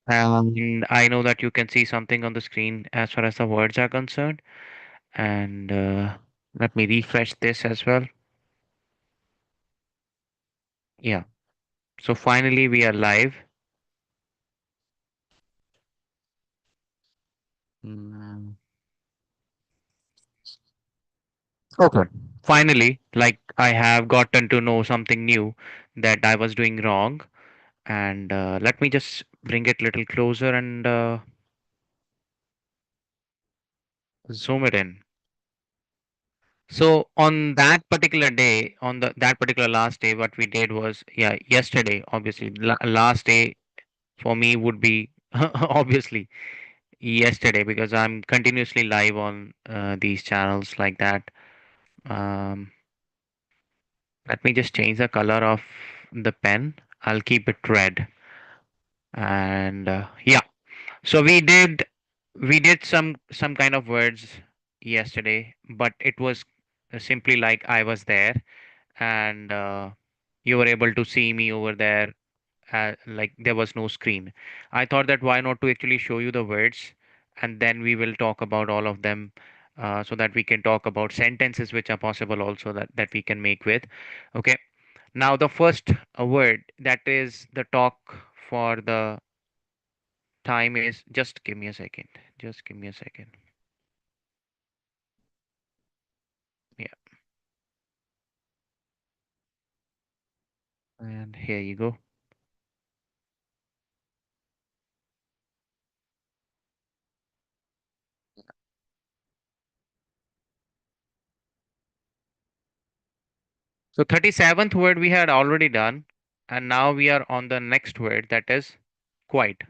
And I know that you can see something on the screen as far as the words are concerned. And let me refresh this as well. Yeah. So finally we are live. Mm, okay. Finally, like I have gotten to know something new that I was doing wrong. And let me just bring it a little closer and zoom it in. So on that particular day, on that particular last day, what we did was, yeah, yesterday, obviously, last day for me would be obviously yesterday because I'm continuously live on these channels like that. Um, Let me just change the color of the pen. I'll keep it red. And yeah, so we did some kind of words yesterday, but it was simply like I was there and you were able to see me over there. Like there was no screen. I thought that why not to actually show you the words and then we will talk about all of them, so that we can talk about sentences which are possible also that we can make with. Okay. Now the first word that is the talk for the time is, just give me a second. Just give me a second. Yeah. And here you go. So 37th word we had already done, and now we are on the next word that is quite.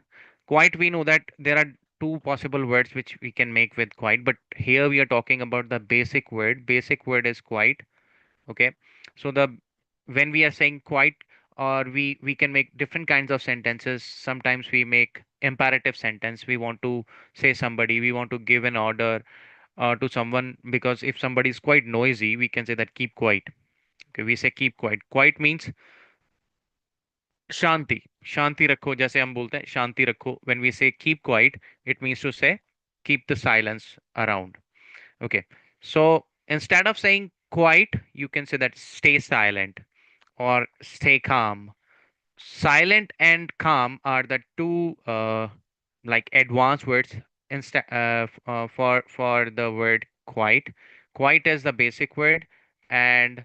Quite, we know that there are two possible words which we can make with quite, but here we are talking about the basic word. Basic word is quite. Okay. So the when we are saying quite, or we can make different kinds of sentences. Sometimes we make imperative sentence. We want to say somebody, we want to give an order to someone, because if somebody is quite noisy, we can say that keep quiet. Okay, we say keep quiet. Quiet means shanti. Shanti rakho, जैसे हम बोलते हैं shanti rakho. When we say keep quiet, it means to say keep the silence around. Okay. So instead of saying quiet, you can say that stay silent or stay calm. Silent and calm are the two like advanced words instead for the word quiet. Quiet is the basic word, and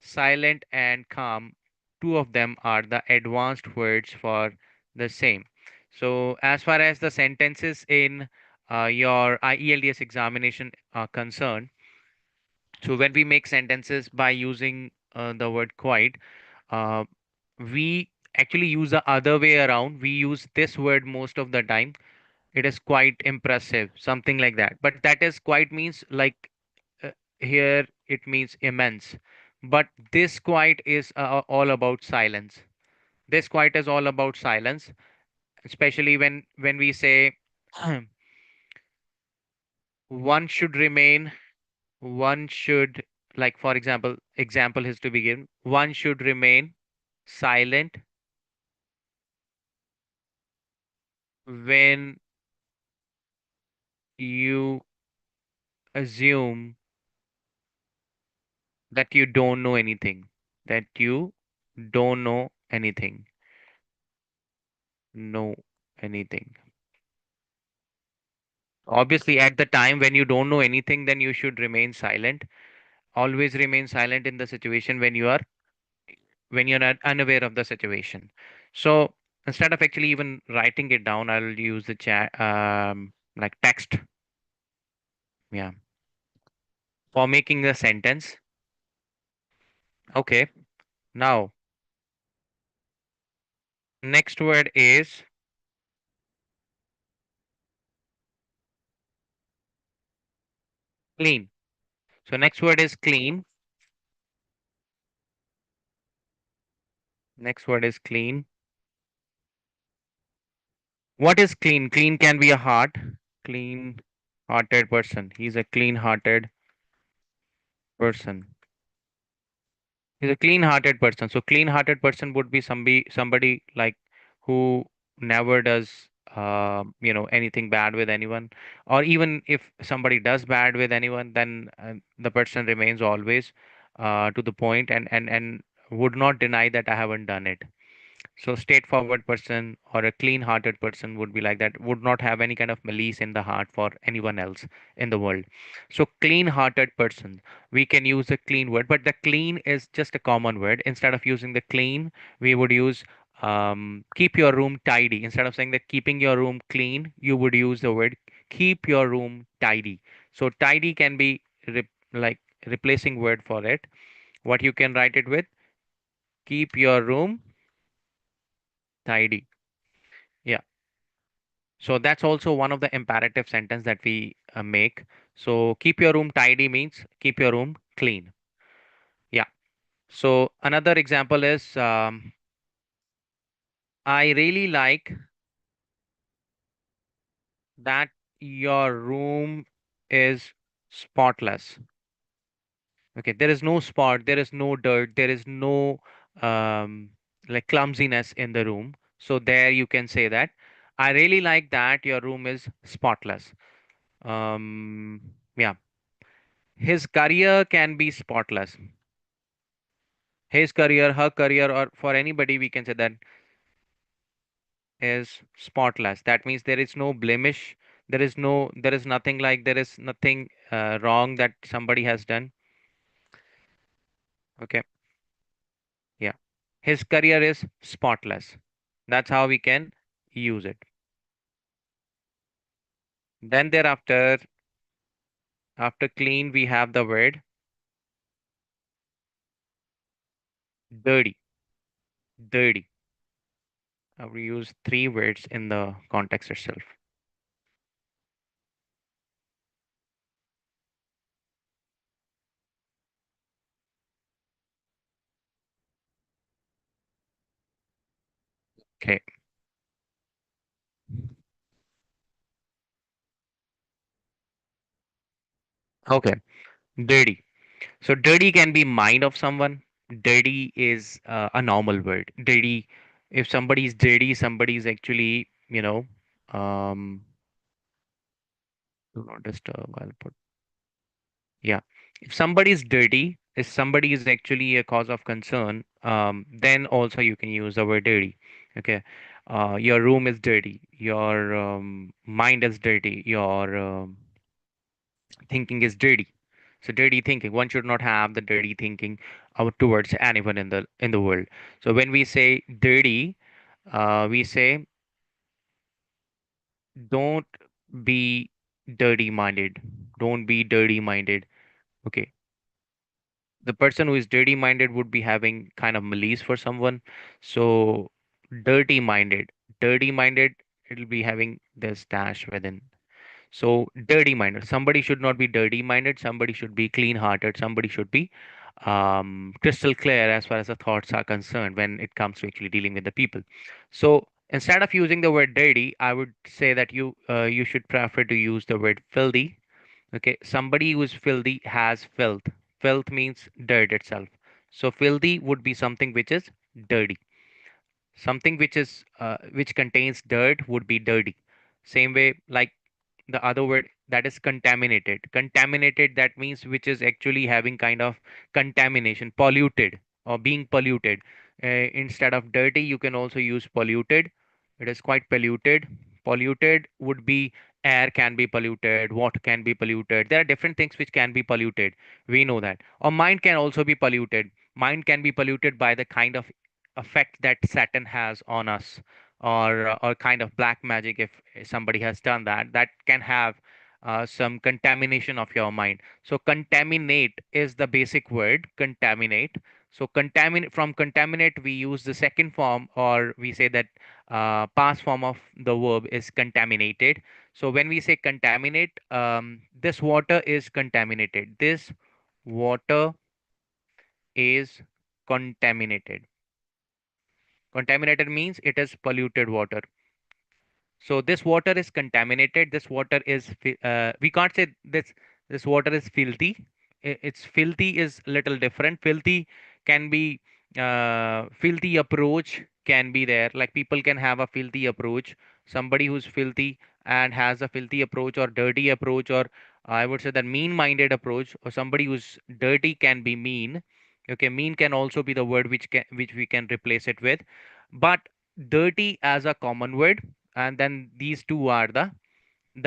silent and calm, two of them are the advanced words for the same. So as far as the sentences in your IELTS examination are concerned, so when we make sentences by using the word quiet, uh, we actually use the other way around. We use this word most of the time. It is quite impressive, something like that. But that is quite means like uh, here it means immense. But this quiet is all about silence. This quiet is all about silence, especially when we say one should remain, one should, like for example is to begin. One should remain silent when you assume that you don't know anything, that you don't know anything. Obviously, at the time when you don't know anything, then you should remain silent. Always remain silent in the situation when you're not unaware of the situation. So instead of actually even writing it down, I'll use the chat, like text. Yeah, for making the sentence. Okay. Now, next word is clean. So next word is clean. Next word is clean. What is clean? Clean can be a heart. Clean hearted person. He's a clean hearted person. He's a clean hearted person. So clean hearted person would be somebody like who never does anything bad with anyone, or even if somebody does bad with anyone, then the person remains always to the point, and would not deny that I haven't done it. So straightforward person or a clean-hearted person would be like that, would not have any kind of malice in the heart for anyone else in the world. So clean-hearted person, we can use a clean word, but the clean is just a common word. Instead of using the clean, we would use keep your room tidy. Instead of saying that keeping your room clean, you would use the word keep your room tidy. So tidy can be like replacing word for it. What you can write it with, keep your room tidy. Yeah. So that's also one of the imperative sentence that we make. So keep your room tidy means keep your room clean. Yeah. So another example is I really like that your room is spotless. Okay. There is no spot. There is no dirt. There is no um, like clumsiness in the room. So there you can say that I really like that your room is spotless. Yeah. His career can be spotless. His career, her career, or for anybody, we can say that is spotless. That means there is no blemish. There is nothing like, there is nothing wrong that somebody has done. Okay. Yeah. His career is spotless. That's how we can use it. Then thereafter, after clean, we have the word dirty. Dirty. We use three words in the context itself. Okay. Okay. Dirty. So dirty can be mind of someone. Dirty is a normal word. Dirty, if somebody is dirty, somebody is actually, um, do not disturb. I'll put, yeah. If somebody is dirty, if somebody is actually a cause of concern, then also you can use the word dirty. Okay. Your room is dirty. Your mind is dirty. Your thinking is dirty. So dirty thinking, one should not have the dirty thinking towards anyone in the world. So when we say dirty, we say don't be dirty minded. Don't be dirty minded. Okay. The person who is dirty minded would be having kind of malice for someone. So dirty minded, dirty minded, it'll be having this dash within. So dirty minded. Somebody should not be dirty minded. Somebody should be clean hearted. Somebody should be crystal clear as far as the thoughts are concerned when it comes to actually dealing with the people. So instead of using the word dirty, I would say that you should prefer to use the word filthy. Okay, somebody who is filthy has filth. Filth means dirt itself. So filthy would be something which is dirty. Something which contains dirt would be dirty. Same way, like the other word that is contaminated. Contaminated, that means which is actually having kind of contamination, polluted or being polluted. Instead of dirty, you can also use polluted. It is quite polluted. Polluted would be air can be polluted, water can be polluted. There are different things which can be polluted. We know that. Or mind can also be polluted. Mind can be polluted by the kind of effect that Saturn has on us, or kind of black magic. If somebody has done that, that can have some contamination of your mind. So contaminate is the basic word, contaminate. So contaminate, from contaminate we use the second form, or we say that past form of the verb is contaminated. So when we say contaminate, this water is contaminated, this water is contaminated. Contaminated means it is polluted water. So this water is contaminated. This water is we can't say this water is filthy. It's filthy is little different. Filthy can be filthy approach can be there. Like people can have a filthy approach. somebody who's filthy and has a filthy approach or dirty approach, or I would say that mean minded approach, or somebody who's dirty can be mean. Okay, mean can also be the word which we can replace it with, but dirty as a common word, and then these two are the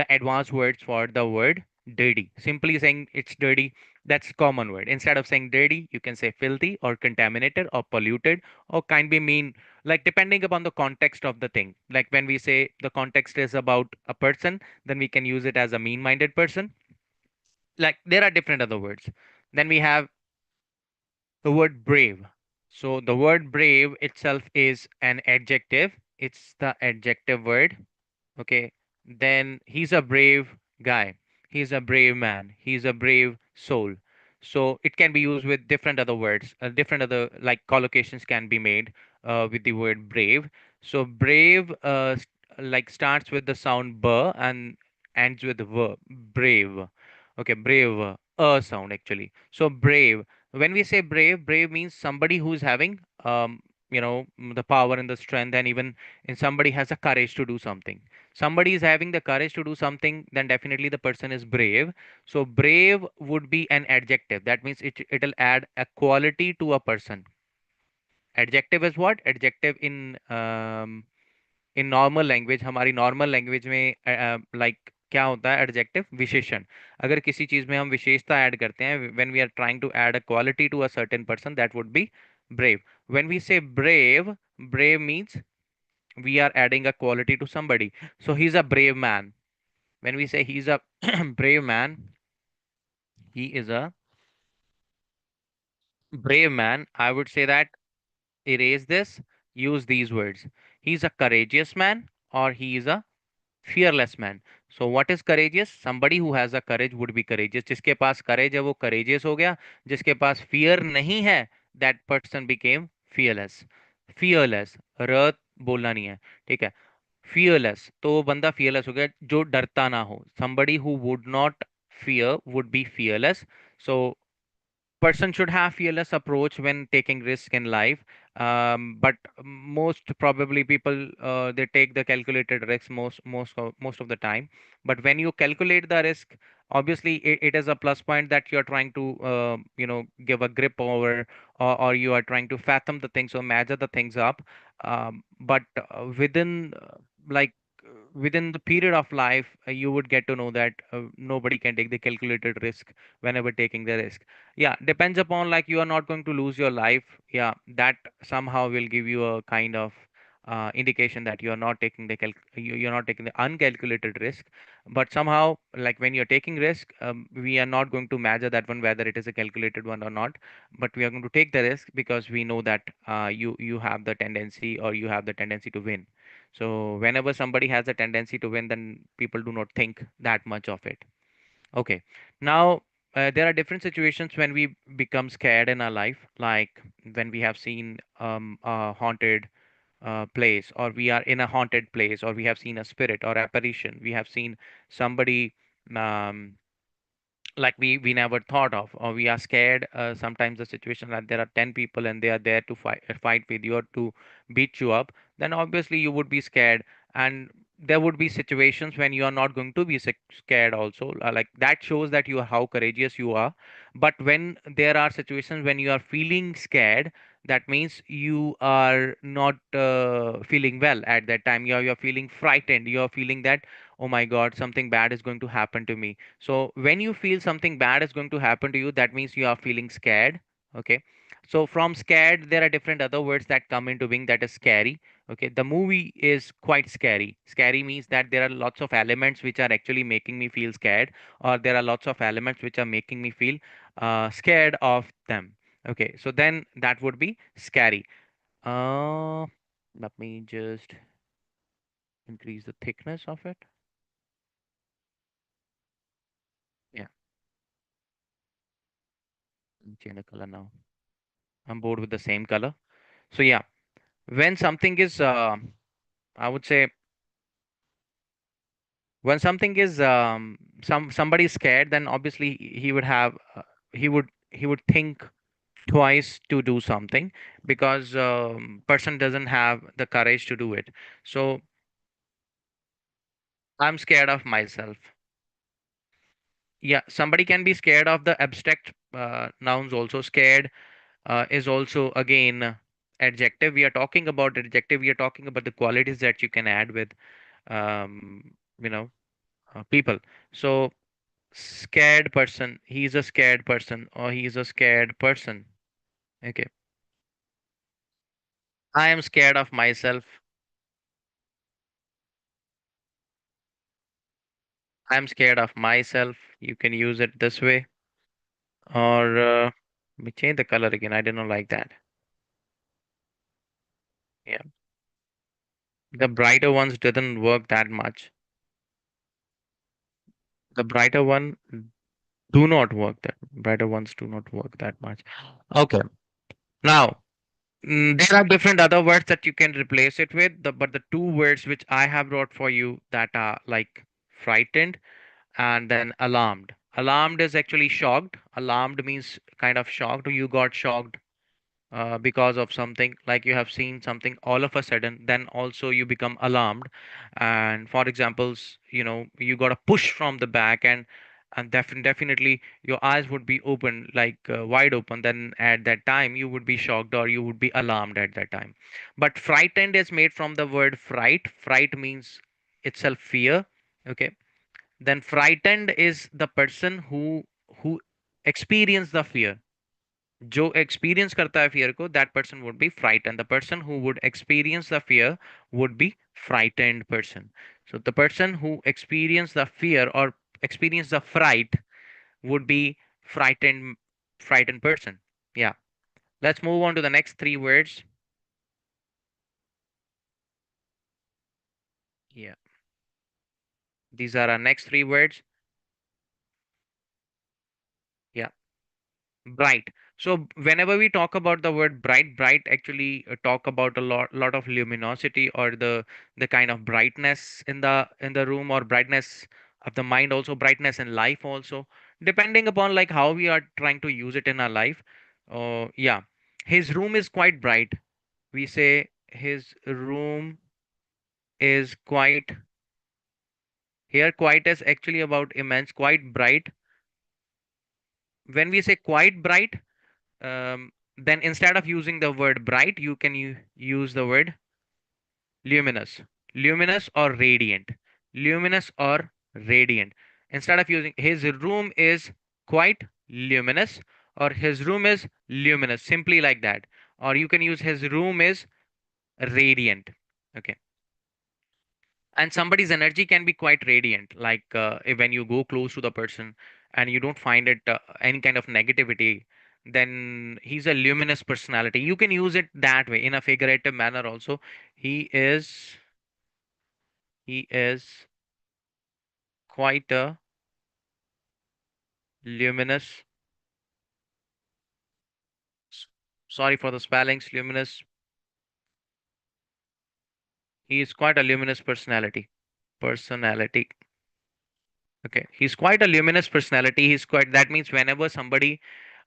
advanced words for the word dirty. Simply saying it's dirty, that's common word. Instead of saying dirty, you can say filthy or contaminated or polluted, or can be mean, like depending upon the context of the thing. Like when we say the context is about a person, then we can use it as a mean minded person. Like there are different other words. Then we have the word brave. So the word brave itself is an adjective. It's the adjective word. Okay, then he's a brave guy, he's a brave man, he's a brave soul. So it can be used with different other words, different other like collocations can be made with the word brave. So brave like starts with the sound b and ends with v, brave. Okay, brave, sound actually. So brave, when we say brave, brave means somebody who's having the power and the strength, and even in somebody has a courage to do something. Somebody is having the courage to do something, then definitely the person is brave. So brave would be an adjective. That means it'll add a quality to a person. Adjective is what? Adjective in normal language, हमारी normal language में like क्या होता है adjective? विशेषण. अगर किसी चीज में हम विशेषता ऐड करते हैं, when we are trying to add a quality to a certain person, that would be brave. When we say brave, brave means we are adding a quality to somebody. So he's a brave man. When we say he's a brave man, he is a brave man, I would say that erase this, use these words. He's a courageous man, or he is a fearless man. So what is courageous? Somebody who has a courage would be courageous. जिसके पास courage है वो courageous हो गया. जिसके पास fear नहीं है, that person became fearless. Fearless, र बोलना नहीं है, ठीक है. Fearless, तो वो बंदा fearless हो गया जो डरता ना हो. Somebody who would not fear would be fearless. So person should have fearless approach when taking risk in life, but most probably people they take the calculated risk most of the time. But when you calculate the risk, obviously it is a plus point that you are trying to give a grip over, or you are trying to fathom the things or measure the things up. But within like within the period of life, you would get to know that nobody can take the calculated risk whenever taking the risk. Yeah, depends upon, like, you are not going to lose your life. Yeah, that somehow will give you a kind of indication that you are not taking you're not taking the uncalculated risk. But somehow, like, when you're taking risk, we are not going to measure that one whether it is a calculated one or not, but we are going to take the risk because we know that you have the tendency, or you have the tendency to win. So whenever somebody has a tendency to win, then people do not think that much of it. Okay. Now, there are different situations when we become scared in our life, like when we have seen a haunted place, or we are in a haunted place, or we have seen a spirit or apparition. We have seen somebody um, like we never thought of, or we are scared. Sometimes the situation that there are 10 people and they are there to fight with you or to beat you up, then obviously you would be scared. And there would be situations when you are not going to be scared also, like that shows that you are how courageous you are. But when there are situations when you are feeling scared, that means you are not feeling well at that time. You're feeling frightened, you're feeling that, oh my god, something bad is going to happen to me. So when you feel something bad is going to happen to you, that means you are feeling scared. Okay. So from scared, there are different other words that come into being, that is scary. Okay. The movie is quite scary. Scary means that there are lots of elements which are actually making me feel scared, or there are lots of elements which are making me feel scared of them. Okay. So then that would be scary. Uh, Let me just increase the thickness of it. Yeah. Change the color now. I'm bored with the same color. So yeah, when something is, I would say, when something is, somebody is scared, then obviously he would have, he would think twice to do something, because person doesn't have the courage to do it. So I'm scared of myself. Yeah, somebody can be scared of the abstract nouns also. Scared is also again adjective. We are talking about adjective. We are talking about the qualities that you can add with um, you know people. So scared person, he's a scared person, or he's a scared person. Okay. I am scared of myself. I'm scared of myself. You can use it this way. Or let me change the color again. I didn't like that. Yeah. The brighter ones didn't work that much. The brighter one do not work that brighter ones do not work that much. Okay. Now, there are different other words that you can replace it with, but the two words which I have brought for you that are like frightened and then alarmed. Alarmed is actually shocked. Alarmed means kind of shocked. You got shocked because of something, like you have seen something all of a sudden, then also you become alarmed. And for examples, you got a push from the back, and definitely your eyes would be open, like wide open. Then at that time you would be shocked or you would be alarmed at that time. But frightened is made from the word fright. Fright means itself fear. Okay. Then frightened is the person who experience the fear. जो experience करता है fear को, that person would be frightened. The person who would experience the fear would be frightened person. So the person who experience the fear or experience the fright would be frightened frightened person. Yeah. Let's move on to the next three words. Yeah. These are our next three words. Yeah. Bright. So whenever we talk about the word bright, bright actually talk about a lot of luminosity, or the kind of brightness in the room, or brightness of the mind, also brightness in life also, depending upon like how we are trying to use it in our life. Yeah. His room is quite bright. We say his room is quite, here quite is actually about immense, quite bright. When we say quite bright, then instead of using the word bright, you can use the word luminous. Luminous or radiant. Luminous or radiant. Instead of using his room is quite luminous, or his room is luminous, simply like that. Or you can use his room is radiant. Okay. And somebody's energy can be quite radiant, like when you go close to the person and you don't find it any kind of negativity, then he's a luminous personality. You can use it that way in a figurative manner also. He is he is quite a luminous, s- sorry for the spellings, luminous. He is quite a luminous personality. Okay, he's quite a luminous personality. He's quite, that means whenever somebody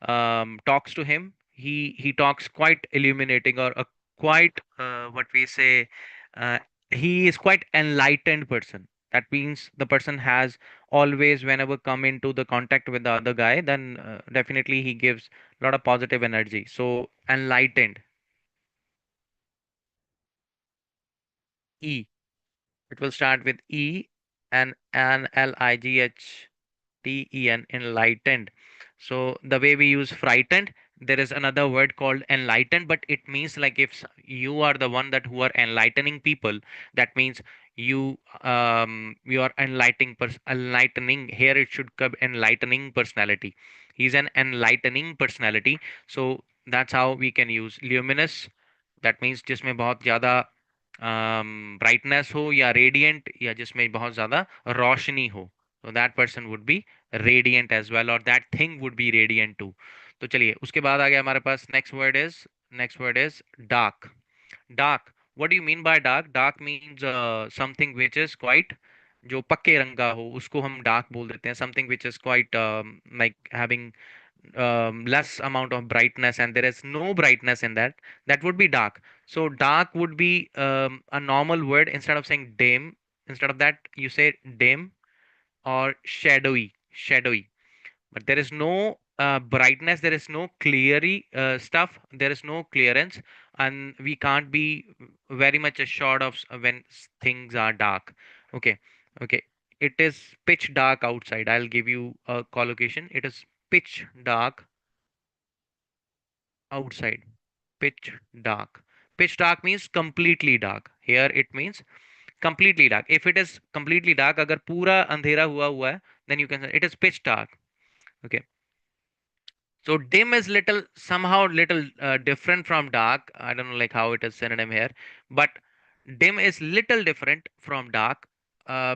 talks to him, he talks quite illuminating, or a quite what we say, uh, he is quite enlightened person. That means the person has always, whenever come into the contact with the other guy, then definitely he gives a lot of positive energy. So enlightened. E. It will start with E, and N L I G H TEN, enlightened. So the way we use frightened, there is another word called enlightened, but it means like if you are the one that who are enlightening people, that means you are enlightening. Here it should come enlightening personality. He's an enlightening personality. So that's how we can use luminous. That means जिसमें बहुत ज़्यादा brightness हो, या radiant, या जिसमें बहुत ज़्यादा रोशनी हो. So that person would be radiant as well, or that thing would be radiant too. तो चलिए उसके बाद आ गया हमारे पास next word is dark. Dark. What do you mean by dark? Dark means something which is quite, जो पक्के रंग का हो उसको हम dark बोल देते हैं. Something which is quite like having less amount of brightness, and there is no brightness in that, that would be dark. So dark would be a normal word. Instead of saying dim, Instead of that, you say dim or shadowy. But there is no brightness, there is no cleary stuff, there is no clearance, and we can't be very much assured of when things are dark. Okay, okay. It is pitch dark outside. I'll give you a collocation. It is pitch dark outside. Pitch dark. Pitch dark means completely dark. Here it means completely dark. If it is completely dark, अगर पूरा अंधेरा हुआ है, then you can say it is pitch dark. Okay. So dim is little somehow little different from dark. I don't know like how it is synonym here, but dim is little different from dark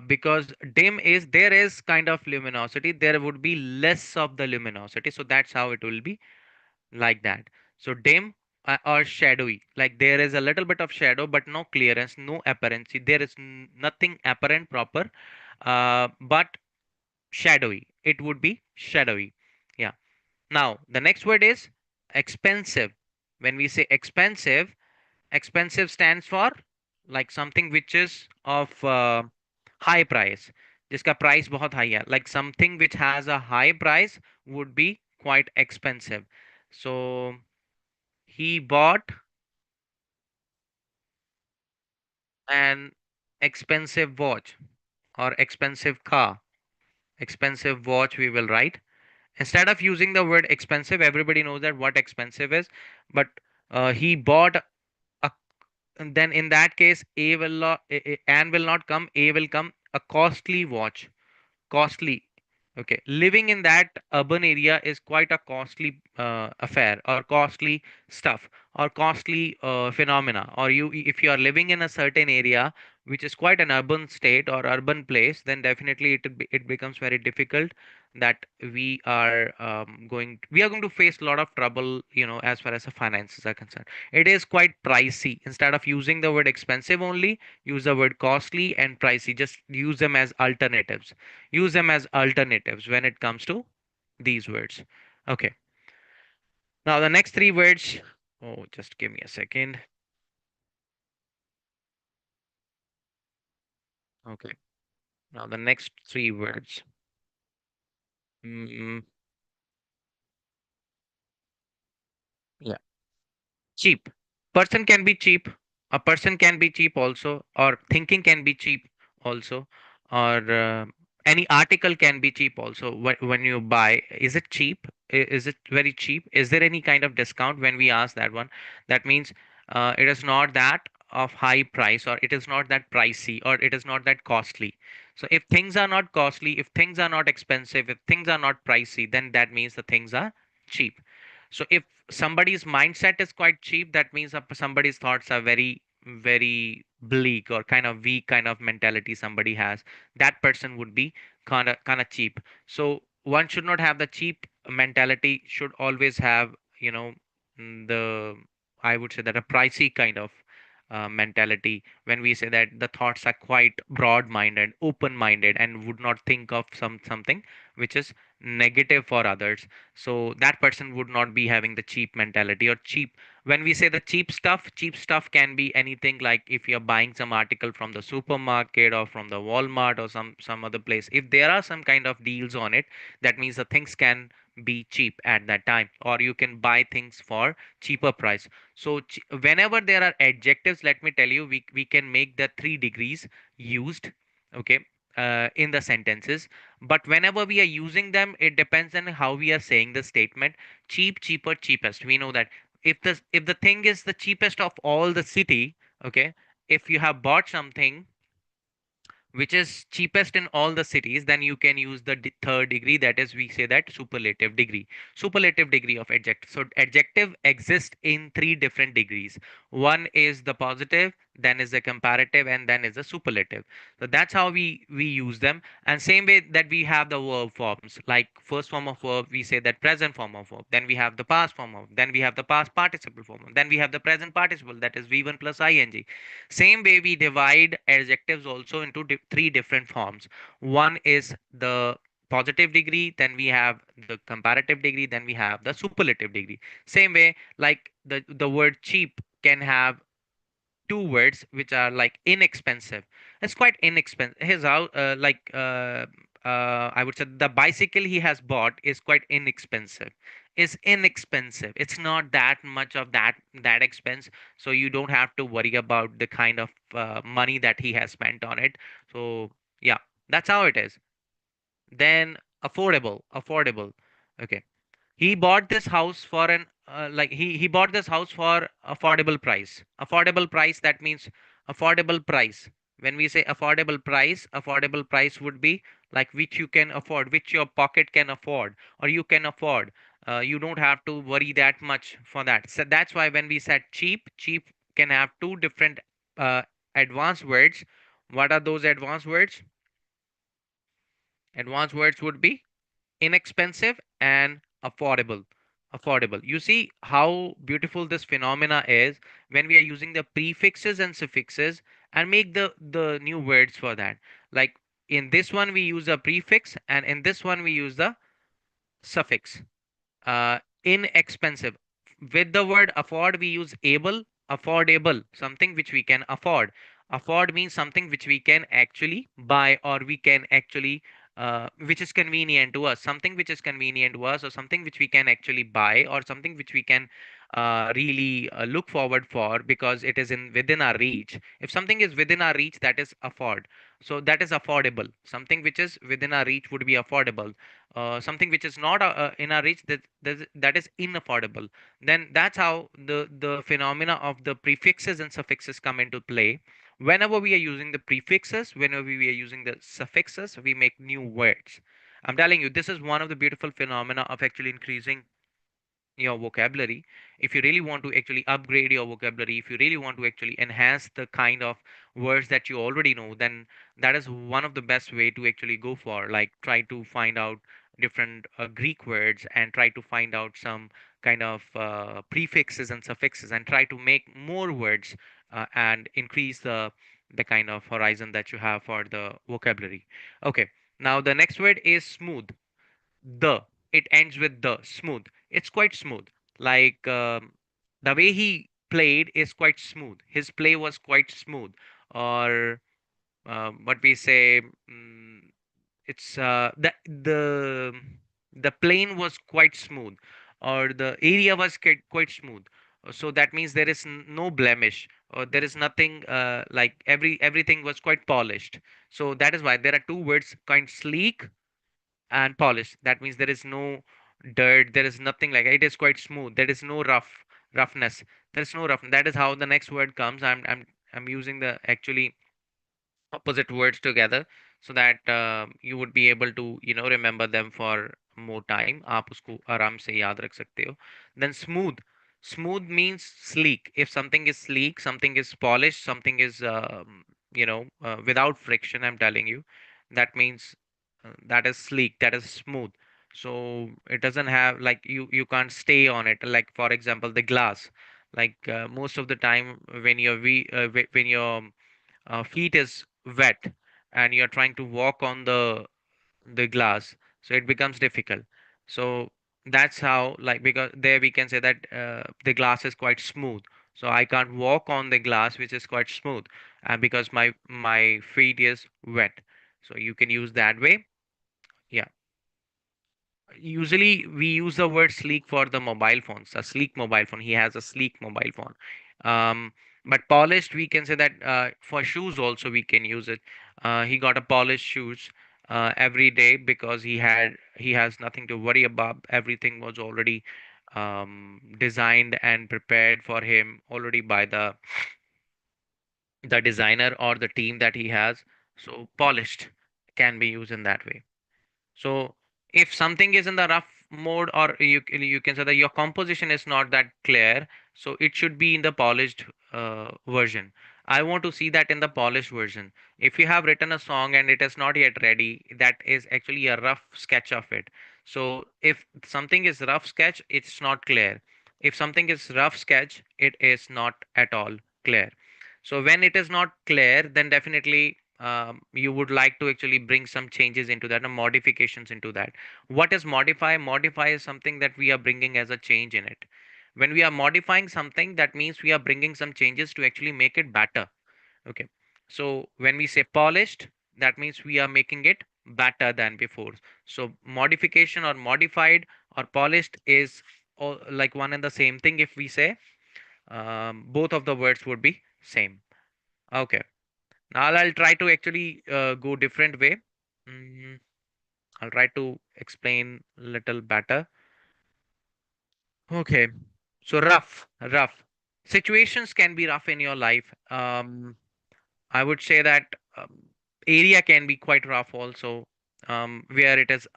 because dim is there is kind of luminosity. There would be less of the luminosity, so that's how it will be like that. So dim or shadowy, like there is a little bit of shadow, but no clearance, no apparency. There is nothing apparent proper, but shadowy. It would be shadowy. Yeah. Now, the next word is expensive. When we say expensive, expensive stands for like something which is of high price. जिसका price बहुत high है. Like something which has a high price would be quite expensive. So he bought an expensive watch or expensive car. Expensive watch we will write. Instead of using the word expensive, everybody knows that what expensive is, but he bought a, and then in that case a will not and will not come, a will come, a costly watch. Costly. Okay, living in that urban area is quite a costly affair or costly stuff or costly phenomena. Or you, if you are living in a certain area which is quite an urban state or urban place, then definitely it becomes very difficult that we are going to face a lot of trouble, as far as the finances are concerned. It is quite pricey. Instead of using the word expensive only, use the word costly and pricey. Just use them as alternatives. Use them as alternatives when it comes to these words. Okay. Now the next three words. Oh, just give me a second. Okay. Now the next three words. Mm, yeah. Cheap. Person can be cheap. A person can be cheap also, or thinking can be cheap also, or any article can be cheap also. When you buy, is it cheap? Is it very cheap? Is there any kind of discount when we ask that one? That means it is not that of high price, or it is not that pricey, or it is not that costly. So if things are not costly, if things are not expensive, if things are not pricey, then that means the things are cheap. So if somebody's mindset is quite cheap, that means somebody's thoughts are very, very bleak or kind of weak kind of mentality somebody has. That person would be kind of cheap. So one should not have the cheap mentality, should always have, the, I would say that a pricey kind of mentality. When we say that the thoughts are quite broad minded, open minded, and would not think of something which is negative for others, so that person would not be having the cheap mentality or cheap. When we say the cheap stuff can be anything, like if you're buying some article from the supermarket or from the Walmart or some other place, if there are some kind of deals on it, that means the things can be cheap at that time, or you can buy things for cheaper price. So whenever there are adjectives, let me tell you, we can make the 3 degrees used. Okay. In the sentences, but whenever we are using them, it depends on how we are saying the statement. Cheap, cheaper, cheapest, we know that if the thing is the cheapest of all the city. Okay. If you have bought something which is cheapest in all the cities, then you can use the third degree, that is, we say that superlative degree of adjective. So adjective exists in 3 different degrees. One is the positive, then is the comparative, and then is the superlative. So that's how we use them. And same way that we have the verb forms, like first form of verb, we say that present form of verb, then we have the past form of, then we have the past participle form, then we have the present participle, that is v1 plus ing. Same way we divide adjectives also into 3 different forms. One is the positive degree, then we have the comparative degree, then we have the superlative degree. Same way, like the word cheap can have two words which are like inexpensive. It's quite inexpensive. His house, I would say the bicycle he has bought is quite inexpensive. Is inexpensive. It's not that much of that expense, so you don't have to worry about the kind of money that he has spent on it. So yeah, that's how it is. Then affordable. Okay, he bought this house for an he bought this house for affordable price. Affordable price, that means affordable price. When we say affordable price would be like which you can afford, which your pocket can afford, or you can afford. You don't have to worry that much for that. So that's why when we said cheap can have two different uh, advanced words. What are those advanced words? Advanced words would be inexpensive and affordable. You see how beautiful this phenomena is when we are using the prefixes and suffixes and make the new words for that. Like in this one we use a prefix, and in this one we use the suffix. Inexpensive, with the word afford we use able. Affordable, something which we can afford. Afford means something which we can actually buy, or we can actually which is convenient to us. Something which is convenient to us, or something which we can actually buy, or something which we can really look forward for because it is in within our reach. If something is within our reach, that is afford. So that is affordable. Something which is within our reach would be affordable. Something which is not in our reach, that is inaffordable. Then that's how the phenomena of the prefixes and suffixes come into play. Whenever we are using the prefixes, whenever we are using the suffixes, we make new words. I'm telling you, this is one of the beautiful phenomena of actually increasing your vocabulary. If you really want to actually upgrade your vocabulary, if you really want to actually enhance the kind of words that you already know, then that is one of the best way to actually go for. Like try to find out different Greek words, and try to find out some kind of prefixes and suffixes, and try to make more words, and increase the kind of horizon that you have for the vocabulary. Okay, now the next word is smooth. The It ends with the. Smooth, it's quite smooth. Like the way he played is quite smooth. His play was quite smooth. Or what we say, it's the plane was quite smooth, or the area was quite smooth. So that means there is no blemish, or there is nothing like everything was quite polished. So that is why there are two words, kind sleek and polished. That means there is no dirt, there is nothing like it is quite smooth. There is no roughness. There is no rough. That is how the next word comes. I'm using the actually opposite words together so that you would be able to remember them for more time. आप उसको आराम से याद रख सकते हो. Then smooth means sleek. If something is sleek, something is polished, something is without friction, I'm telling you, that means that is sleek, that is smooth. So it doesn't have like you can't stay on it. Like for example, the glass. Like most of the time when when your feet is wet and you're trying to walk on the glass, so it becomes difficult. So that's how, like, because there we can say that the glass is quite smooth, so I can't walk on the glass which is quite smooth, and because my feet is wet. So you can use that way. Yeah, usually we use the word sleek for the mobile phones. A sleek mobile phone, he has a sleek mobile phone. um but polished, we can say that for shoes also we can use it. He got a polished shoes every day because he has nothing to worry about. Everything was already designed and prepared for him already by the designer or the team that he has. So polished can be used in that way. So if something is in the rough mode, or you can say that your composition is not that clear, so it should be in the polished version. I want to see that in the polished version. If you have written a song and it is not yet ready, that is actually a rough sketch of it. So if something is rough sketch, it's not clear. If something is rough sketch, it is not at all clear. So when it is not clear, then definitely you would like to actually bring some changes into that and modifications into that. What is modify? Modify is something that we are bringing as a change in it. When we are modifying something, that means we are bringing some changes to actually make it better. Okay. So when we say polished, that means we are making it better than before. So modification or modified or polished is all like one and the same thing. If we say both of the words would be same. Okay. Now I'll try to actually go different way. Mm, I'll try to explain little better. Okay. So rough. Situations can be rough in your life. I would say that area can be quite rough also, where it is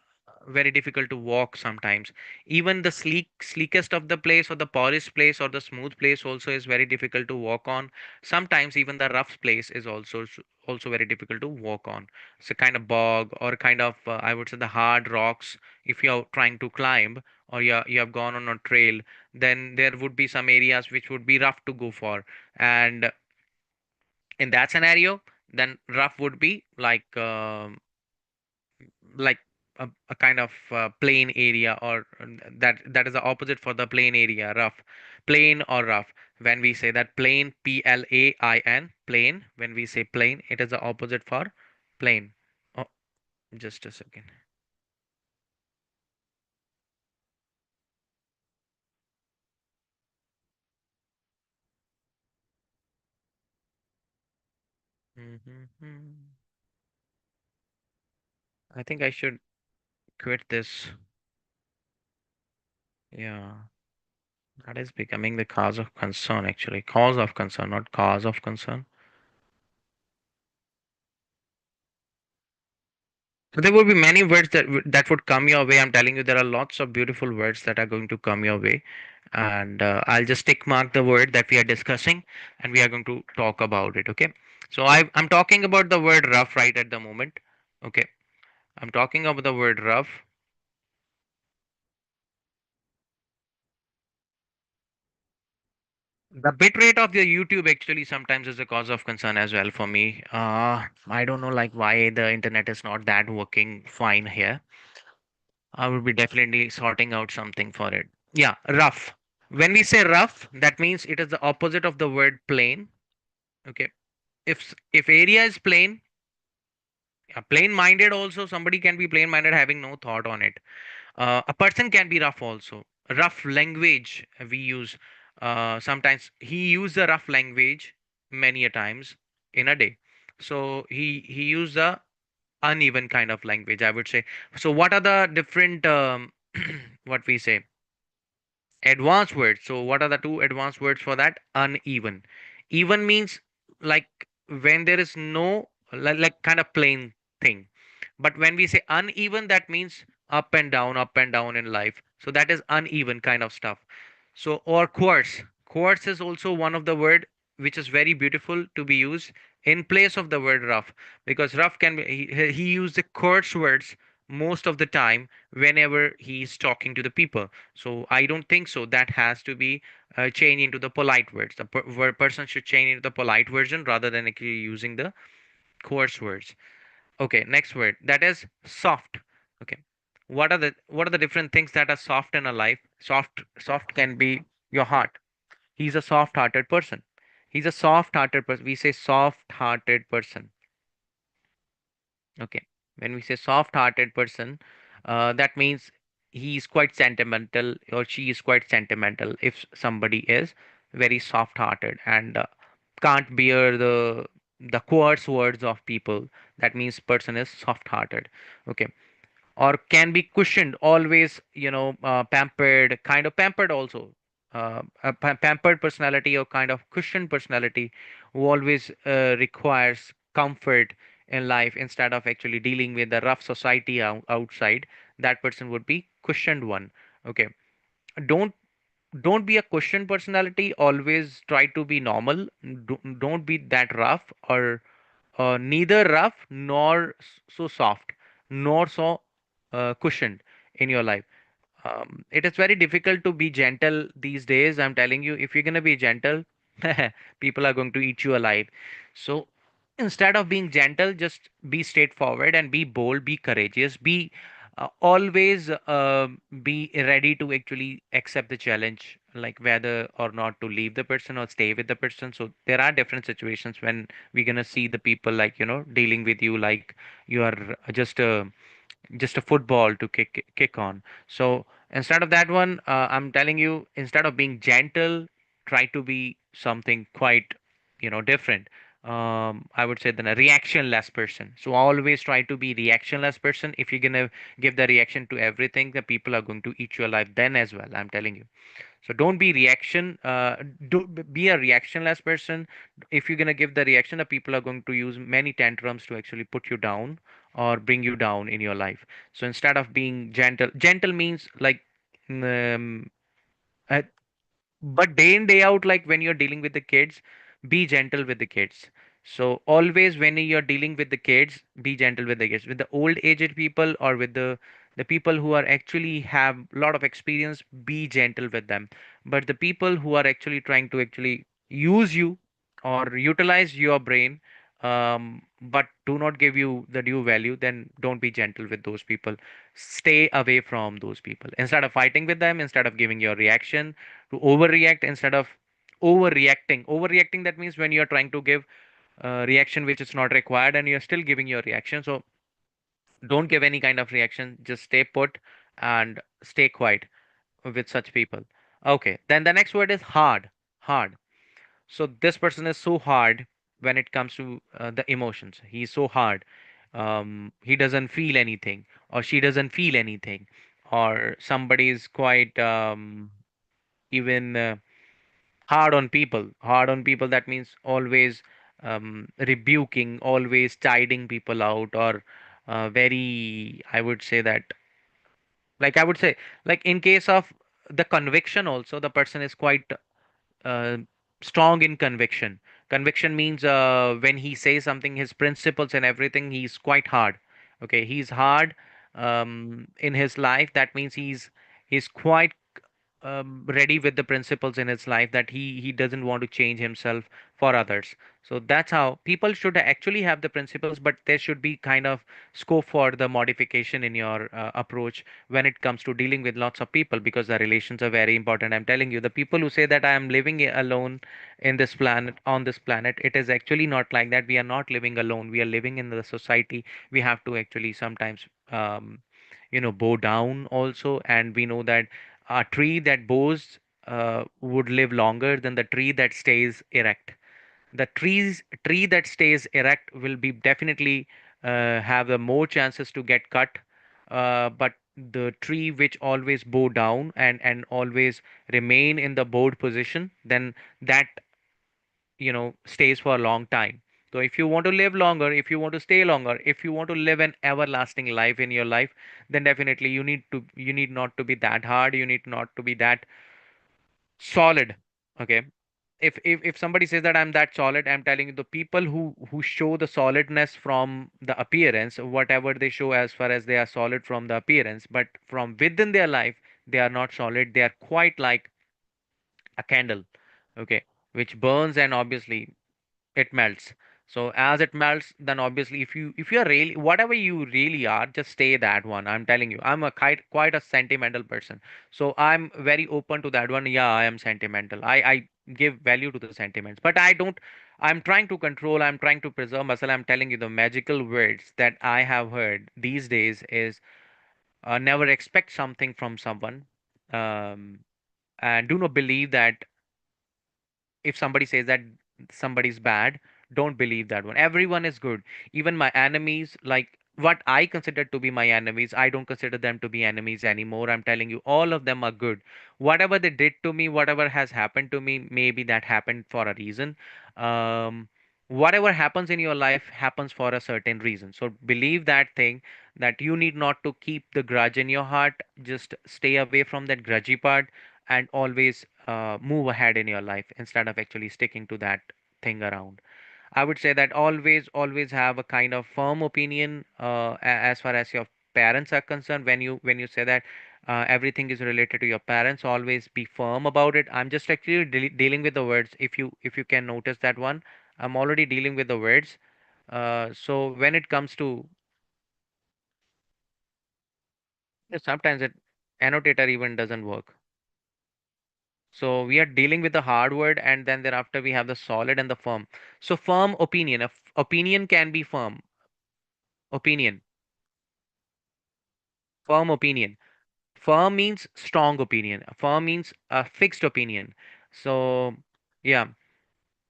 very difficult to walk sometimes. Even the sleekest of the place or the polished place or the smooth place also is very difficult to walk on. Sometimes even the rough place is also very difficult to walk on. It's a kind of bog or kind of I would say the hard rocks. If you're trying to climb or you have gone on a trail, then there would be some areas which would be rough to go for. And in that scenario, then rough would be like a kind of plain area, or that is the opposite for the plain area, rough. Plain or rough, when we say that plain, plain, plain, when we say plain, it is the opposite for plain. Oh, just a second. Mhm. I think I should quit this. Yeah, that is becoming the cause of concern, actually. Cause of concern, not cause of concern. So there will be many words that would come your way. I'm telling you, there are lots of beautiful words that are going to come your way, and I'll just tick mark the word that we are discussing, and we are going to talk about it. Okay. So I'm talking about the word rough right at the moment. Okay. I'm talking about the word rough. The bit rate of the YouTube actually sometimes is a cause of concern as well for me. I don't know like why the internet is not that working fine here. I will be definitely sorting out something for it. Yeah, rough. When we say rough, that means it is the opposite of the word plain. Okay. If area is plain, plain minded also, somebody can be plain minded having no thought on it. A person can be rough also. Rough language we use. Sometimes he use the rough language many a times in a day. So he used the uneven kind of language, I would say. So what are the different what we say, advanced words? So what are the two advanced words for that? Uneven. Even means like when there is no like kind of plain thing. But when we say uneven, that means up and down in life. So that is uneven kind of stuff. So or quartz. Quartz is also one of the word which is very beautiful to be used in place of the word rough, because rough can be he used the quartz words most of the time whenever he's talking to the people. So I don't think so. That has to be changed into the polite words. The person should change into the polite version rather than actually using the coarse words. Okay, next word, that is soft. Okay, what are the different things that are soft in a life? Soft can be your heart. He's a soft-hearted person. He's a soft-hearted person. We say soft-hearted person. Okay. When we say soft-hearted person, that means he is quite sentimental or she is quite sentimental. If somebody is very soft-hearted and can't bear the coarse words of people, that means person is soft-hearted. Okay. Or can be cushioned, always, pampered, kind of pampered also. A pampered personality or kind of cushioned personality who always requires comfort in life instead of actually dealing with the rough society outside. That person would be cushioned one. Okay. Don't don't be a cushioned personality. Always try to be normal. Don't be that rough, or neither rough nor so soft, nor so cushioned in your life. It is very difficult to be gentle these days. I'm telling you, if you're going to be gentle, people are going to eat you alive. So instead of being gentle, just be straightforward and be bold, be courageous, be. Always be ready to actually accept the challenge, like whether or not to leave the person or stay with the person. So there are different situations when we're gonna see the people, like, dealing with you like you are just a football to kick on. So instead of that one, I'm telling you, instead of being gentle, try to be something quite different. I would say then a reactionless person. So always try to be reactionless person. If you're gonna give the reaction to everything, the people are going to eat you alive then as well, I'm telling you. So don't be be a reactionless person. If you're gonna give the reaction, the people are going to use many tantrums to actually put you down or bring you down in your life. So instead of being gentle means like, um, uh, but day in day out, like when you're dealing with the kids, be gentle with the kids. So always when you're dealing with the kids, be gentle with the kids. With the old aged people or with the people who are actually have a lot of experience, be gentle with them. But the people who are actually trying to actually use you or utilize your brain, but do not give you the due value, then don't be gentle with those people. Stay away from those people. Instead of fighting with them, instead of giving your reaction, to overreact instead of overreacting, that means when you're trying to give reaction which is not required and you're still giving your reaction. So don't give any kind of reaction, just stay put and stay quiet with such people. Okay, then the next word is hard. So this person is so hard when it comes to the emotions. He's so hard. He doesn't feel anything, or she doesn't feel anything, or somebody is quite even hard on people. That means always rebuking, always chiding people out, or very, I would say that, like I would say, like in case of the conviction also, the person is quite uh, strong in conviction. Conviction means when he says something, his principles and everything, he's quite hard. Okay, he's hard in his life. That means he's quite ready with the principles in his life, that he doesn't want to change himself for others. So that's how people should actually have the principles, but there should be kind of scope for the modification in your approach when it comes to dealing with lots of people, because the relations are very important. I'm telling you, the people who say that I am living alone in this planet, on this planet, it is actually not like that. We are not living alone, we are living in the society. We have to actually sometimes bow down also, and we know that a tree that bows would live longer than the tree that stays erect. The tree that stays erect will be definitely have the more chances to get cut, but the tree which always bow down and always remain in the bowed position, then that stays for a long time. So if you want to live longer, if you want to stay longer, if you want to live an everlasting life in your life, then definitely you need not to be that hard, you need not to be that solid. Okay, if somebody says that I'm that solid, I'm telling you, the people who show the solidness from the appearance, whatever they show as far as they are solid from the appearance, but from within their life, they are not solid. They are quite like a candle, okay, which burns and obviously it melts. So as it melts, then obviously if you are really whatever you really are, just stay that one. I'm telling you, I'm a quite a sentimental person, so I'm very open to that one. Yeah, I am sentimental. I give value to the sentiments, but I don't. I'm trying to control, I'm trying to preserve myself. I'm telling you, the magical words that I have heard these days is never expect something from someone, um, and do not believe that if somebody says that somebody's bad, don't believe that one. Everyone is good. Even my enemies, like what I consider to be my enemies, I don't consider them to be enemies anymore. I'm telling you, all of them are good. Whatever they did to me, whatever has happened to me, maybe that happened for a reason. Um, whatever happens in your life happens for a certain reason. So believe that thing, that you need not to keep the grudge in your heart. Just stay away from that grudgy part and always move ahead in your life instead of actually sticking to that thing around. I would say that always have a kind of firm opinion as far as your parents are concerned. When you say that everything is related to your parents, always be firm about it. I'm just actually dealing with the words. If you can notice that one, I'm already dealing with the words. So when it comes to Sometimes it annotator even doesn't work. So we are dealing with the hard word, and then thereafter we have the solid and the firm. So firm opinion. Opinion can be firm. Opinion. Firm opinion. Firm means strong opinion. Firm means a fixed opinion. So yeah,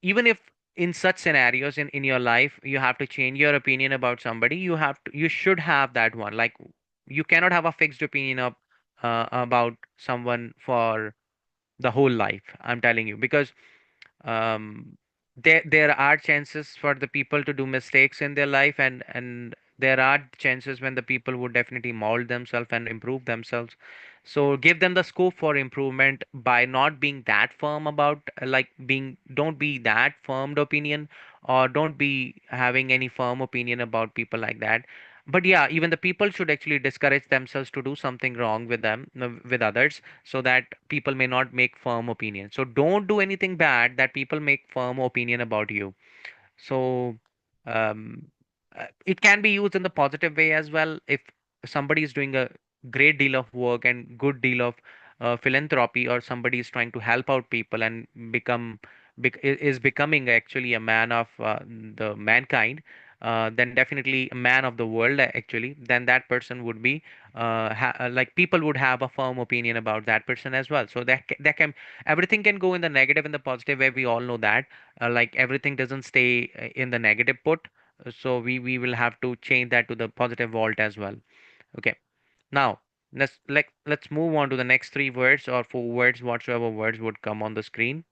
even if in such scenarios in your life you have to change your opinion about somebody, you should have that one. Like you cannot have a fixed opinion of about someone for the whole life. I'm telling you, because um, there are chances for the people to do mistakes in their life, and there are chances when the people would definitely mold themselves and improve themselves. So give them the scope for improvement by not being that firm about like being don't be that firmed opinion, or don't be having any firm opinion about people like that. But yeah, even the people should actually discourage themselves to do something wrong with them, with others, so that people may not make firm opinion. So don't do anything bad that people make firm opinion about you. So um, it can be used in the positive way as well. If somebody is doing a great deal of work and good deal of philanthropy, or somebody is trying to help out people and is becoming actually a man of the mankind, then definitely a man of the world actually, then that person would be like people would have a firm opinion about that person as well. So that can, everything can go in the negative and the positive way, we all know that. Like everything doesn't stay in the negative put. So we will have to change that to the positive vault as well. Okay, now let's move on to the next three words or four words, whatsoever words would come on the screen.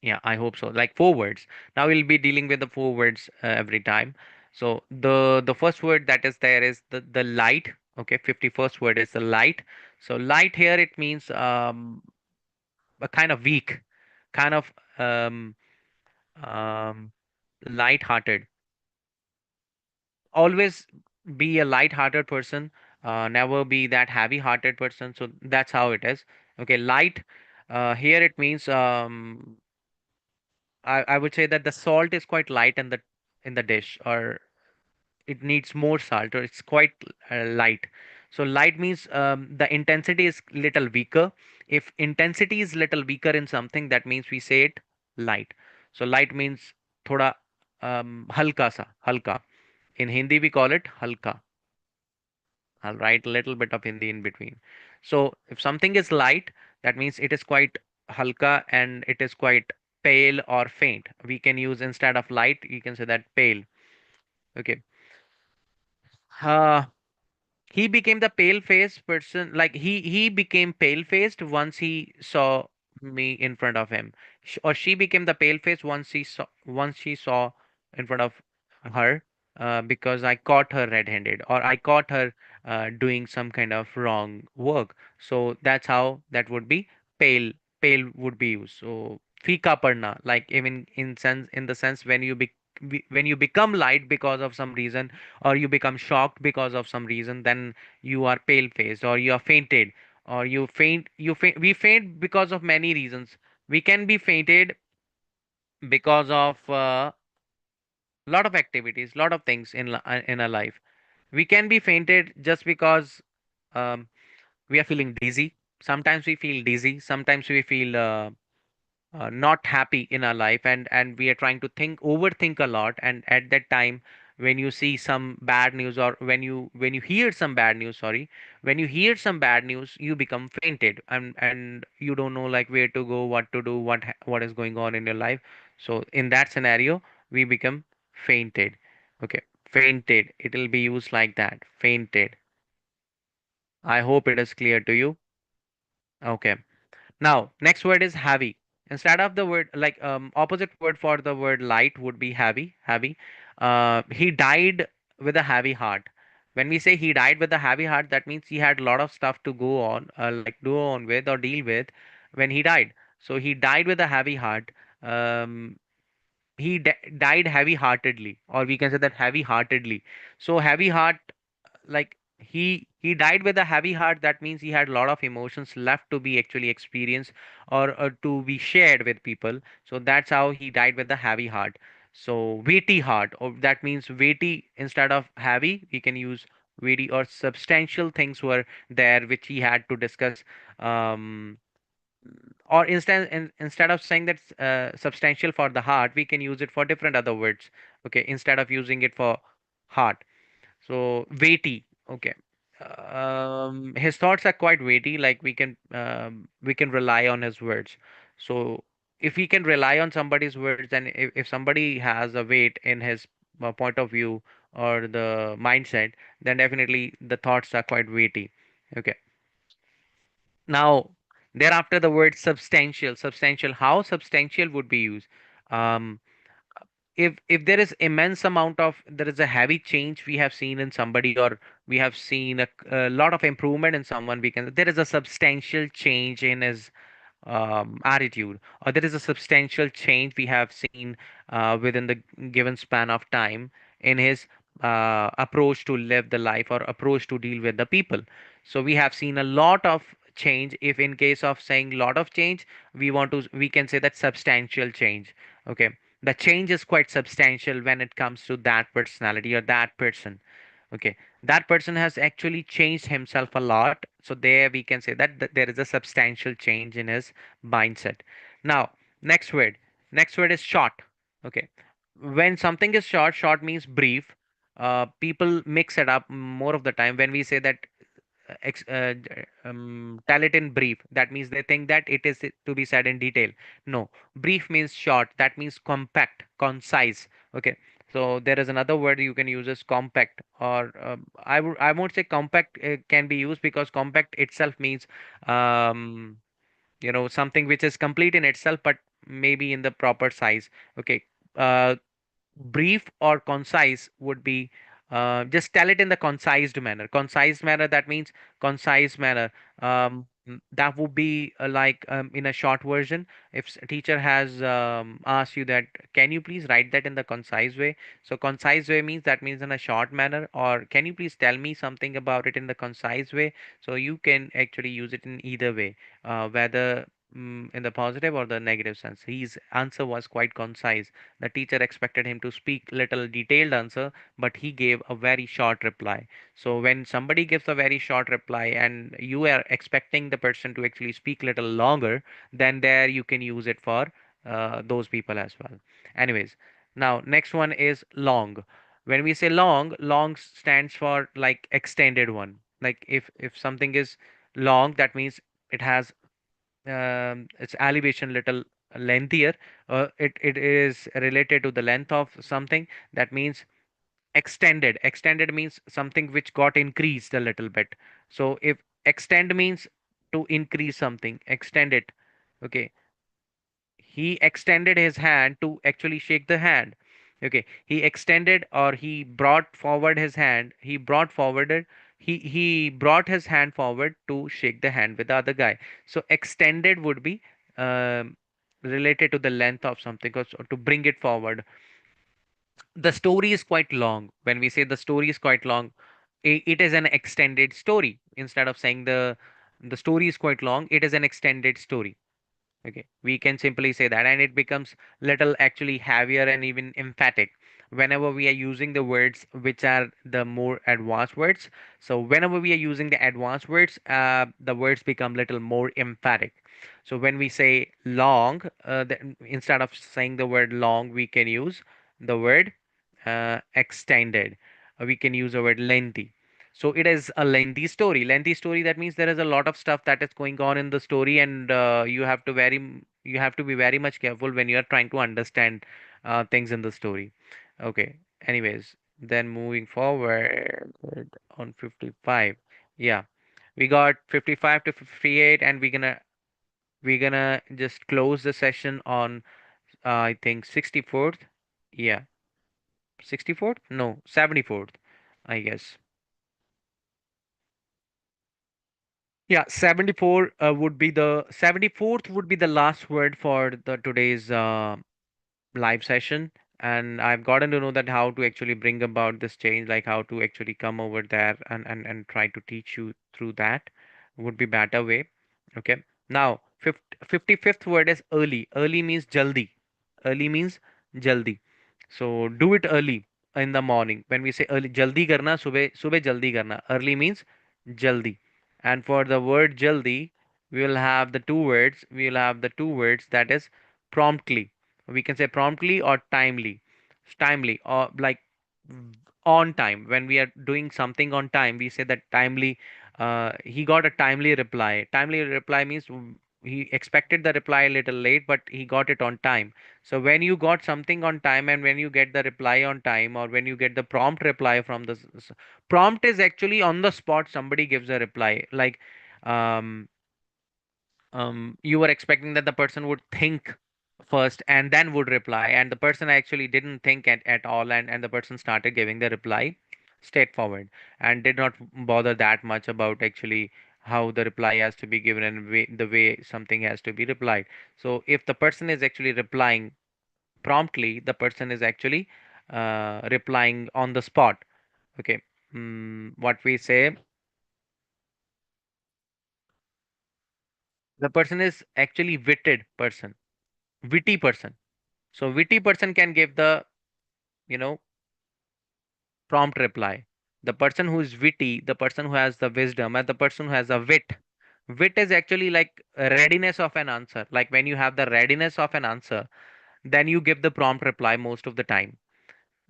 Yeah, I hope so. Like four words. Now we'll be dealing with the four words every time. So the first word that is there is the light. Okay, 51st word is the light. So light here, it means a kind of weak, kind of um light-hearted. Always be a light-hearted person. Never be that heavy-hearted person. So that's how it is. Okay, light. Here it means I would say that the salt is quite light in the dish, or it needs more salt, or it's quite light. So light means the intensity is little weaker. If intensity is little weaker in something, that means we say it light. So light means thoda halka sa, halka. In Hindi we call it halka. I'll write a little bit of Hindi in between. So if something is light, that means it is quite halka and it is quite pale or faint. We can use, instead of light, you can say that pale. Okay. Uh, he became the pale faced person, like he became pale faced once he saw me in front of him. Or she became the pale face once she saw in front of her, because I caught her red handed, or I caught her doing some kind of wrong work. So that's how that would be. Pale would be used. So fika padna, like even in the sense when when you become light because of some reason, or you become shocked because of some reason, then you are pale faced, or you are fainted, or we faint because of many reasons. We can be fainted because of lot of activities, lot of things in our life. We can be fainted just because um, we are feeling dizzy. Sometimes we feel dizzy, sometimes we feel not happy in our life, and we are trying to overthink a lot, and at that time, when you see some bad news, or when you hear some bad news, sorry, when you hear some bad news, you become fainted, and you don't know like where to go, what to do, what is going on in your life. So in that scenario, we become fainted. Okay, fainted, it will be used like that, fainted. I hope it is clear to you. Okay. Now, next word is heavy. Instead of the word, like opposite word for the word light would be heavy, heavy. He died with a heavy heart. When we say he died with a heavy heart, that means he had a lot of stuff to go on, like go on with or deal with when he died. So he died with a heavy heart. Um, died heavy heartedly, or we can say that heavy heartedly. So heavy heart, like he died with a heavy heart, that means he had a lot of emotions left to be actually experienced, or to be shared with people. So that's how he died with a heavy heart. So weighty heart, or that means weighty, instead of heavy we can use weighty or substantial things were there which he had to discuss. Um, or instead of saying that substantial for the heart, we can use it for different other words. Okay, instead of using it for heart. So weighty. Okay. His thoughts are quite weighty. Like we can rely on his words. So if we can rely on somebody's words, and if somebody has a weight in his point of view or the mindset, then definitely the thoughts are quite weighty. Okay. Now, thereafter, the word substantial. Substantial. How substantial would be used? Um, if there is immense amount of, there is a heavy change we have seen in somebody, or we have seen a lot of improvement in someone, we can, there is a substantial change in his attitude, or there is a substantial change we have seen within the given span of time in his approach to live the life or approach to deal with the people. So we have seen a lot of change. If in case of saying lot of change, we can say that substantial change. Okay, the change is quite substantial when it comes to that personality or that person. Okay, that person has actually changed himself a lot. So there we can say that there is a substantial change in his mindset. Now, next word. Next word is short. Okay, when something is short, short means brief. People mix it up more of the time when we say that tell it in brief. That means they think that it is to be said in detail. No, brief means short. That means compact, concise. Okay, so there is another word you can use as compact, or I won't say compact can be used, because compact itself means um, something which is complete in itself, but maybe in the proper size. Okay, uh, brief or concise would be, just tell it in the concised manner. Concised manner, that means concise manner. That would be like, in a short version. If teacher has asked you that, can you please write that in the concise way? So concise way means, that means in a short manner, or can you please tell me something about it in the concise way? So you can actually use it in either way, whether in the positive or the negative sense. His answer was quite concise. The teacher expected him to speak little detailed answer, but he gave a very short reply. So when somebody gives a very short reply and you are expecting the person to actually speak little longer, then there you can use it for those people as well. Anyways, now next one is long. When we say long, long stands for like extended one. Like if something is long, that means it has its elevation little lengthier. It is related to the length of something. That means extended. Extended means something which got increased a little bit. So if extend means to increase something, extend it. Okay, he extended his hand to actually shake the hand. Okay, he extended, or he brought forward his hand. He brought forwarded. He brought his hand forward to shake the hand with the other guy. So extended would be um, related to the length of something, or to bring it forward. The story is quite long. When we say the story is quite long, it is an extended story. Instead of saying the story is quite long, it is an extended story. Okay, we can simply say that, and it becomes little actually heavier and even emphatic whenever we are using the words which are the more advanced words. So whenever we are using the advanced words, the words become little more emphatic. So when we say long, instead of saying the word long, we can use the word extended. We can use the word lengthy. So it is a lengthy story. Lengthy story, that means there is a lot of stuff that is going on in the story, and you have to be very much careful when you are trying to understand things in the story. Okay. Anyways, then moving forward on 55. Yeah, we got 55 to 58, and we're gonna just close the session on I think 64th. Yeah, 64th? No, 74th, I guess. Yeah, 74 would be the 74th would be the last word for the today's live session. And I've gotten to know that how to actually bring about this change, like how to actually come over there and try to teach you through that would be better way. Okay. Now, 55th word is early. Early means jaldi. Early means jaldi. So do it early. in the morning. When we say early, jaldi karna, subah subah jaldi karna. Early means jaldi. And for the word jaldi, we will have the two words. We will have the two words, that is promptly. We can say promptly or timely. Timely or like on time. When we are doing something on time, we say that timely. He got a timely reply. Timely reply means he expected the reply a little late, but he got it on time. So when you got something on time and when you get the reply on time, or when you get the prompt reply from the prompt is actually on the spot, somebody gives a reply. Like um, you were expecting that the person would think first and then would reply, and the person actually didn't think at all, and the person started giving the reply straightforward and did not bother that much about actually how the reply has to be given and the way something has to be replied. So if the person is actually replying promptly, the person is actually replying on the spot. Okay. What we say, the person is actually witty person. So witty person can give the, you know, prompt reply. The person who is witty, the person who has the wisdom, and the person who has a wit. Wit is actually like a readiness of an answer. Like when you have the readiness of an answer, then you give the prompt reply most of the time.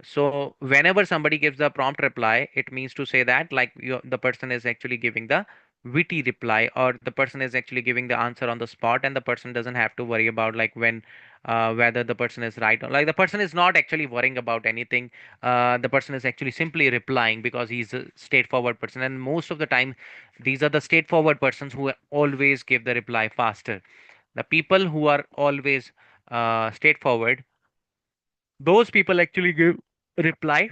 So whenever somebody gives the prompt reply, it means to say that like the person is actually giving the witty reply, or the person is actually giving the answer on the spot, and the person doesn't have to worry about like when whether the person is right or like the person is not actually worrying about anything. The person is actually simply replying because he's a straightforward person, and most of the time, these are the straightforward persons who always give the reply faster. The people who are always straightforward, those people actually give reply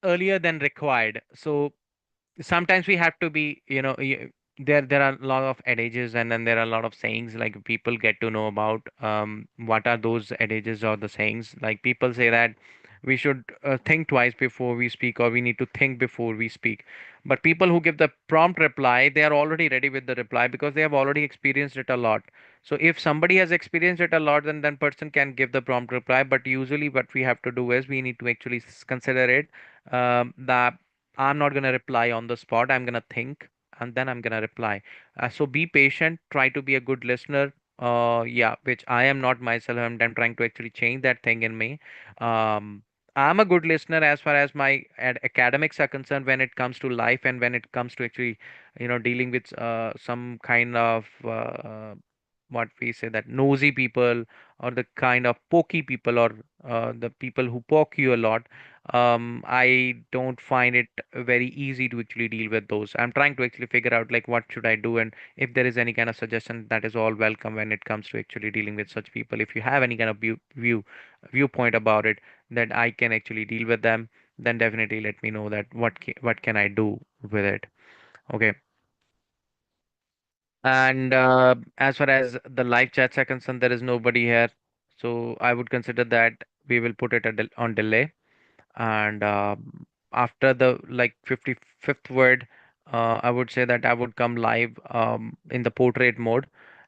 earlier than required. So sometimes we have to be, there are a lot of adages, and then there are a lot of sayings like people get to know about what are those adages or the sayings. Like people say that we should think twice before we speak, or we need to think before we speak. But people who give the prompt reply, they are already ready with the reply because they have already experienced it a lot. So if somebody has experienced it a lot, then person can give the prompt reply. But usually what we have to do is we need to actually consider it, that I'm not going to reply on the spot. I'm going to think and then I'm going to reply. So be patient, try to be a good listener. Yeah, which I am not myself. I'm trying to actually change that thing in me. Um, I'm a good listener as far as my academics are concerned when it comes to life, and when it comes to actually, dealing with some kind of what we say, that nosy people, or the kind of pokey people, or the people who poke you a lot. I don't find it very easy to actually deal with those. I'm trying to actually figure out like what should I do, and if there is any kind of suggestion, that is all welcome when it comes to actually dealing with such people. If you have any kind of viewpoint about it that I can actually deal with them, then definitely let me know that what can I do with it. Okay. And as far as the live chats are concerned, there is nobody here, so I would consider that we will put it on delay. And after the like 55th word, I would say that I would come live in the portrait mode,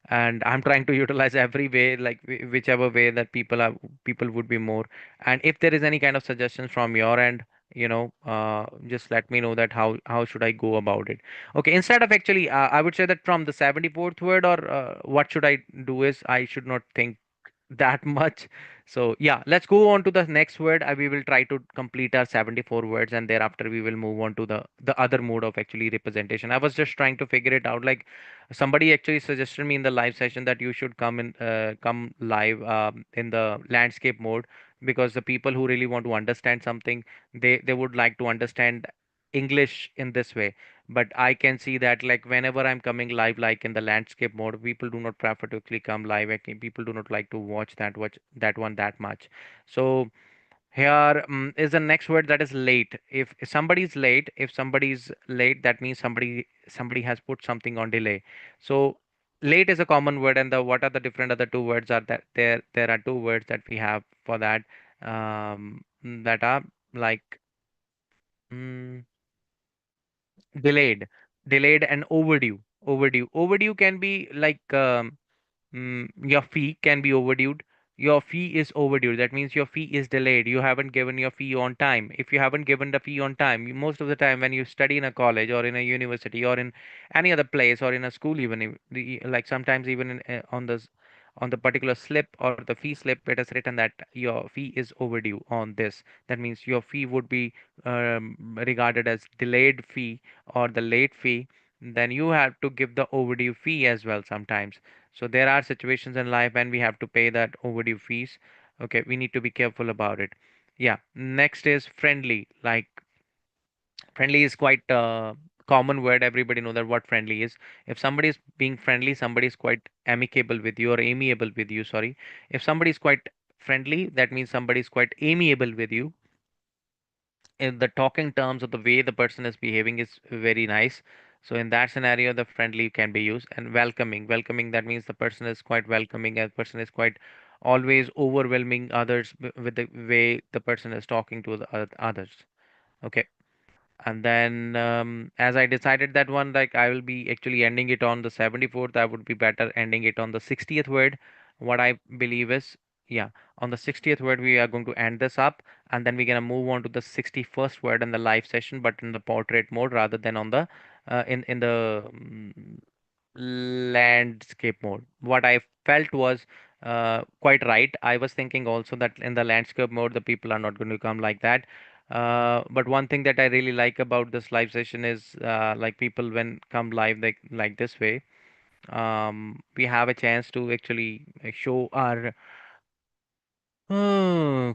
and I'm trying to utilize every way, like whichever way that people would be more. And if there is any kind of suggestions from your end, just let me know that how should I go about it. Okay, instead of actually I would say that from the 74th word, or what should I do is I should not think that much. So yeah, let's go on to the next word. We will try to complete our 74 words, and thereafter we will move on to the other mode of actually representation. I was just trying to figure it out. Like somebody actually suggested me in the live session that you should come live in the landscape mode, because the people who really want to understand something, they would like to understand English in this way. But I can see that like whenever I'm coming live, like in the landscape mode, people do not prefer to actually come live. People do not like to watch that one that much. So here is the next word, that is late. If somebody is late, that means somebody has put something on delay. So late is a common word, and the what are the different other two words are that there are two words that we have for that, that are like mm, delayed, and overdue. Overdue can be like your fee can be overdue. your fee is overdue. That means your fee is delayed. You haven't given your fee on time. If you haven't given the fee on time, most of the time when you study in a college or in a university or in any other place or in a school, even like sometimes even on the particular slip or the fee slip, it is written that your fee is overdue on this. That means your fee would be regarded as delayed fee or the late fee. Then you have to give the overdue fee as well sometimes. So there are situations in life when we have to pay that overdue fees. Okay, we need to be careful about it. Yeah. Next is friendly. Like friendly is quite common word. Everybody know that what friendly is. If somebody is being friendly, somebody is quite amicable with you or amiable with you. Sorry. If somebody is quite friendly, that means somebody is quite amiable with you. In the talking terms of the way the person is behaving is very nice. So in that scenario, the friendly can be used. And welcoming. Welcoming, that means the person is quite welcoming, and person is quite always overwhelming others with the way the person is talking to the others. Okay. And then, as I decided that one, like I will be actually ending it on the 74th. I would be better ending it on the 60th word. What I believe is, yeah, on the 60th word, we are going to end this up, and then we're gonna move on to the 61st word in the live session, but in the portrait mode rather than on the in the landscape mode. What I felt was quite right. I was thinking also that in the landscape mode, the people are not going to come like that. But one thing that I really like about this live session is like people when come live like this way, we have a chance to actually show our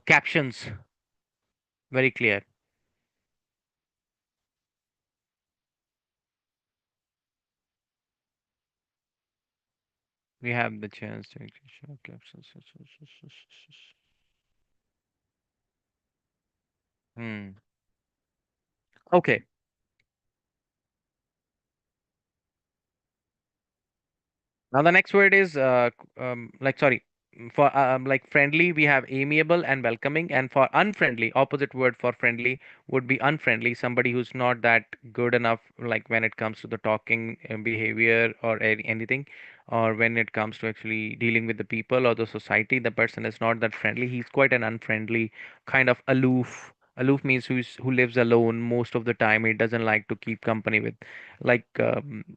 captions very clear. We have the chance to actually show captions. Hmm. Okay. Now the next word is like sorry for like friendly we have amiable and welcoming, and for unfriendly, opposite word for friendly would be unfriendly, somebody who's not that good enough like when it comes to the talking behavior or anything, or when it comes to actually dealing with the people or the society, the person is not that friendly. He's quite an unfriendly, kind of aloof. Aloof means who lives alone most of the time. He doesn't like to keep company with like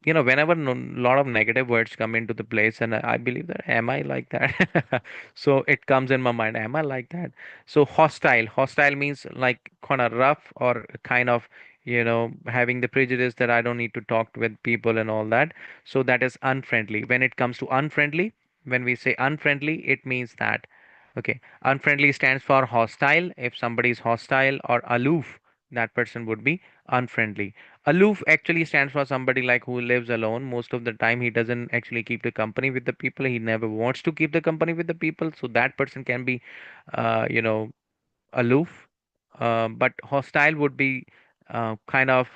whenever lot of negative words come into the place, and I believe that am I like that? So it comes in my mind, am I like that? So hostile means like kind of rough or kind of having the prejudice that I don't need to talk with people and all that. So that is unfriendly. When it comes to unfriendly, when we say unfriendly, it means that okay, unfriendly stands for hostile. If somebody is hostile or aloof, that person would be unfriendly. Aloof actually stands for somebody like who lives alone. Most of the time, he doesn't actually keep the company with the people. He never wants to keep the company with the people. So that person can be, aloof. But hostile would be kind of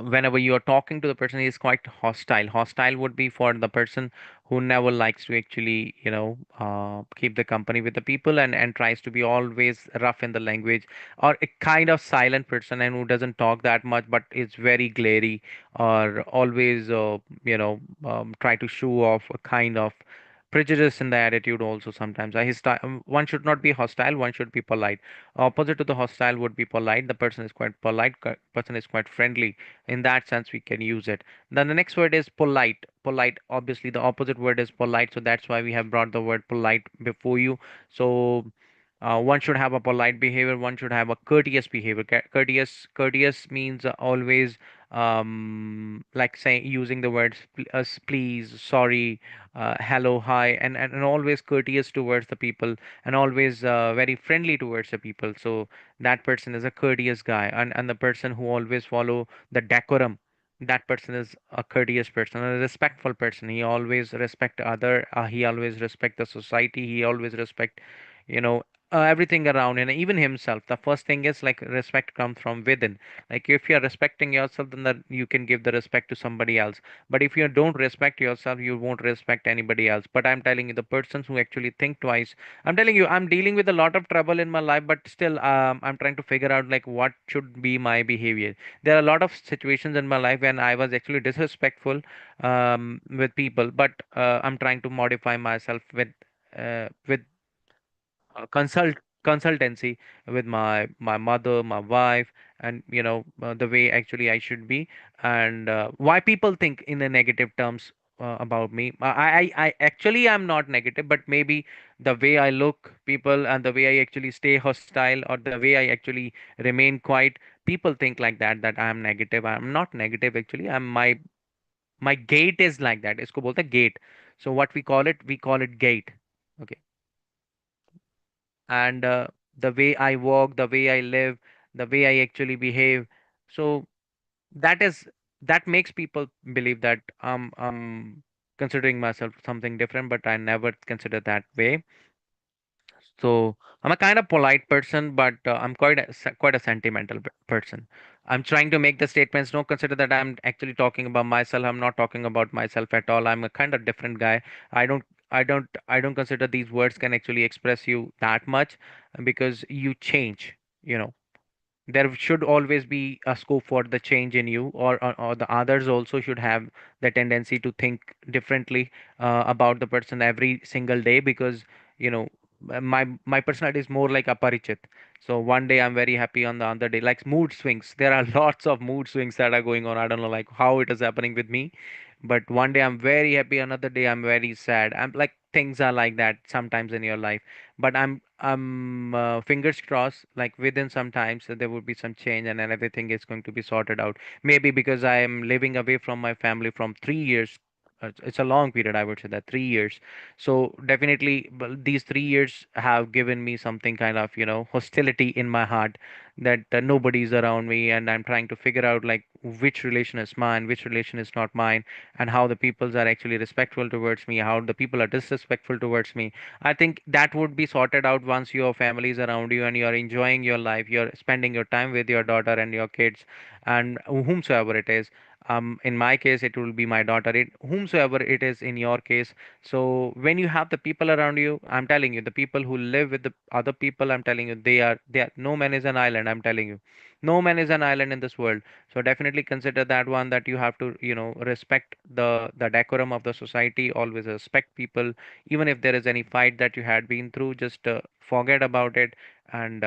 whenever you are talking to the person, he is quite hostile. Hostile would be for the person who never likes to actually keep the company with the people, and tries to be always rough in the language, or a kind of silent person and who doesn't talk that much but is very glary, or always try to show off a kind of prejudice in the attitude also. Sometimes one should not be hostile, one should be polite. Opposite to the hostile would be polite. The person is quite polite, person is quite friendly. In that sense we can use it. Then the next word is polite. Polite, obviously the opposite word is polite, so that's why we have brought the word polite before you. So one should have a polite behavior, one should have a courteous behavior. Courteous means always like saying, using the words please, sorry, hello, hi, and always courteous towards the people, and always very friendly towards the people. So that person is a courteous guy, and the person who always follow the decorum, that person is a courteous person, a respectful person. He always respect other, he always respect the society, he always respect you know everything around, and even himself. The first thing is like respect comes from within. Like if you're respecting yourself, then that you can give the respect to somebody else. But if you don't respect yourself, you won't respect anybody else. But I'm telling you, the persons who actually think twice, I'm telling you, I'm dealing with a lot of trouble in my life, but still I'm trying to figure out like what should be my behavior. There are a lot of situations in my life when I was actually disrespectful with people, but I'm trying to modify myself with with consult consultancy with my mother, my wife, and the way actually I should be, and why people think in the negative terms about me. I actually I'm not negative, but maybe the way I look people and the way I actually stay hostile or the way I actually remain quiet, people think like that I am negative. I'm not negative actually. My gait is like that. Isko bolte gait. So what we call it gait. Okay. And the way I walk, the way I live, the way I actually behave. So that is that makes people believe that I'm considering myself something different, but I never consider that way. So I'm a kind of polite person, but I'm quite a sentimental person. I'm trying to make the statements. Don't consider that I'm actually talking about myself. I'm not talking about myself at all. I'm a kind of different guy. I don't. I don't consider these words can actually express you that much because you change. You know there should always be a scope for the change in you, or the others also should have the tendency to think differently about the person every single day, because you know my personality is more like aparichit. So one day I'm very happy, on the other day, like mood swings, there are lots of mood swings that are going on. I don't know like how it is happening with me, but one day I'm very happy, another day I'm very sad. I'm like, things are like that sometimes in your life. But I'm fingers crossed, like within some time, so there would be some change, and then everything is going to be sorted out. Maybe because I am living away from my family from 3 years. It's a long period, I would say that 3 years. So definitely, well, these 3 years have given me something kind of hostility in my heart, that nobody's around me, and I'm trying to figure out like which relation is mine, which relation is not mine, and how the peoples are actually respectful towards me, how the people are disrespectful towards me. I think that would be sorted out once your family is around you and you're enjoying your life, you're spending your time with your daughter and your kids and whomsoever it is. In my case, it will be my daughter. Whomsoever it is in your case. So when you have the people around you, I'm telling you, the people who live with the other people, I'm telling you, they are. No man is an island. I'm telling you, no man is an island in this world. So definitely consider that one, that you have to respect the decorum of the society. Always respect people, even if there is any fight that you had been through, just forget about it. And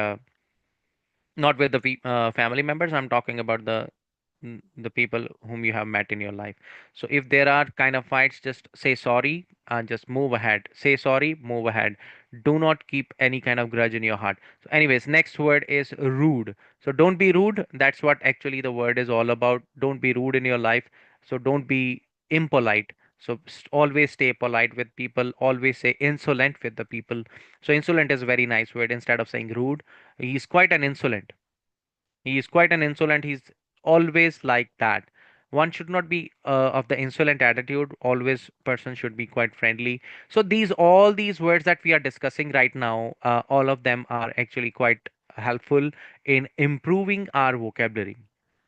not with the family members, I'm talking about the people whom you have met in your life. So if there are kind of fights, just say sorry and just move ahead. Say sorry, move ahead. Do not keep any kind of grudge in your heart. So anyways, next word is rude. So don't be rude. That's what actually the word is all about. Don't be rude in your life. So don't be impolite. So always stay polite with people, always say insolent with the people. So insolent is a very nice word. Instead of saying rude, he's quite an insolent. He is quite an insolent. He's always like that. One should not be of the insolent attitude. Always person should be quite friendly. So all these words that we are discussing right now, all of them are actually quite helpful in improving our vocabulary.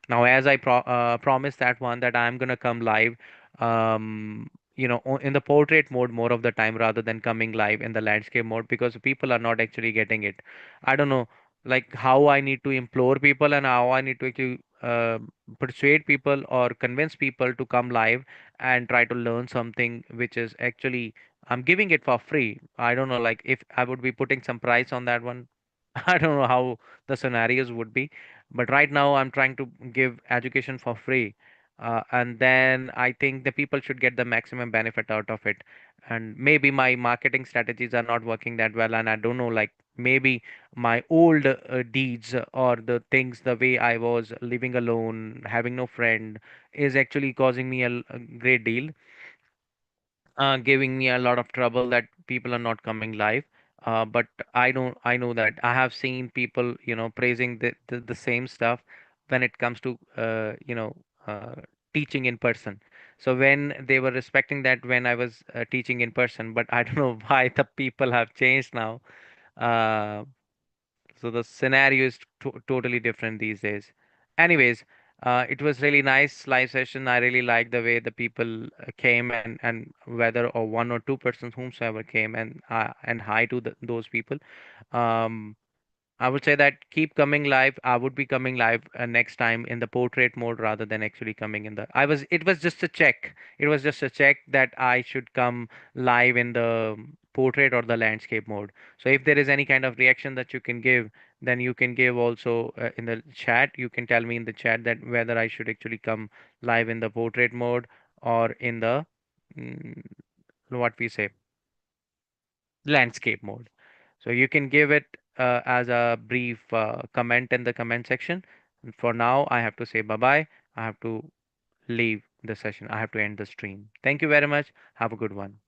Now, as I promised that one, that I'm gonna come live, in the portrait mode more of the time rather than coming live in the landscape mode, because people are not actually getting it. I don't know, like how I need to implore people and how I need to actually persuade people or convince people to come live and try to learn something which is actually I'm giving it for free. I don't know, like if I would be putting some price on that one. I don't know how the scenarios would be, but right now I'm trying to give education for free. And then I think the people should get the maximum benefit out of it. And maybe my marketing strategies are not working that well, and I don't know, like maybe my old deeds or the things, the way I was living alone, having no friend, is actually causing me a great deal, giving me a lot of trouble, that people are not coming live. But I know that I have seen people, praising the same stuff when it comes to, teaching in person. So when they were respecting that when I was teaching in person, but I don't know why the people have changed now. Uh, so the scenario is totally different these days. Anyways, it was really nice live session. I really liked the way the people came, and whether or one or two persons whomsoever came, and hi to those people. Um, I would say that keep coming live. I would be coming live next time in the portrait mode rather than actually coming in the. I was. It was just a check. It was just a check that I should come live in the portrait or the landscape mode. So if there is any kind of reaction that you can give, then you can give also in the chat. You can tell me in the chat that whether I should actually come live in the portrait mode or in the mm, what we say landscape mode. So you can give it as a brief comment in the comment section. And for now, I have to say bye bye. I have to leave the session. I have to end the stream. Thank you very much. Have a good one.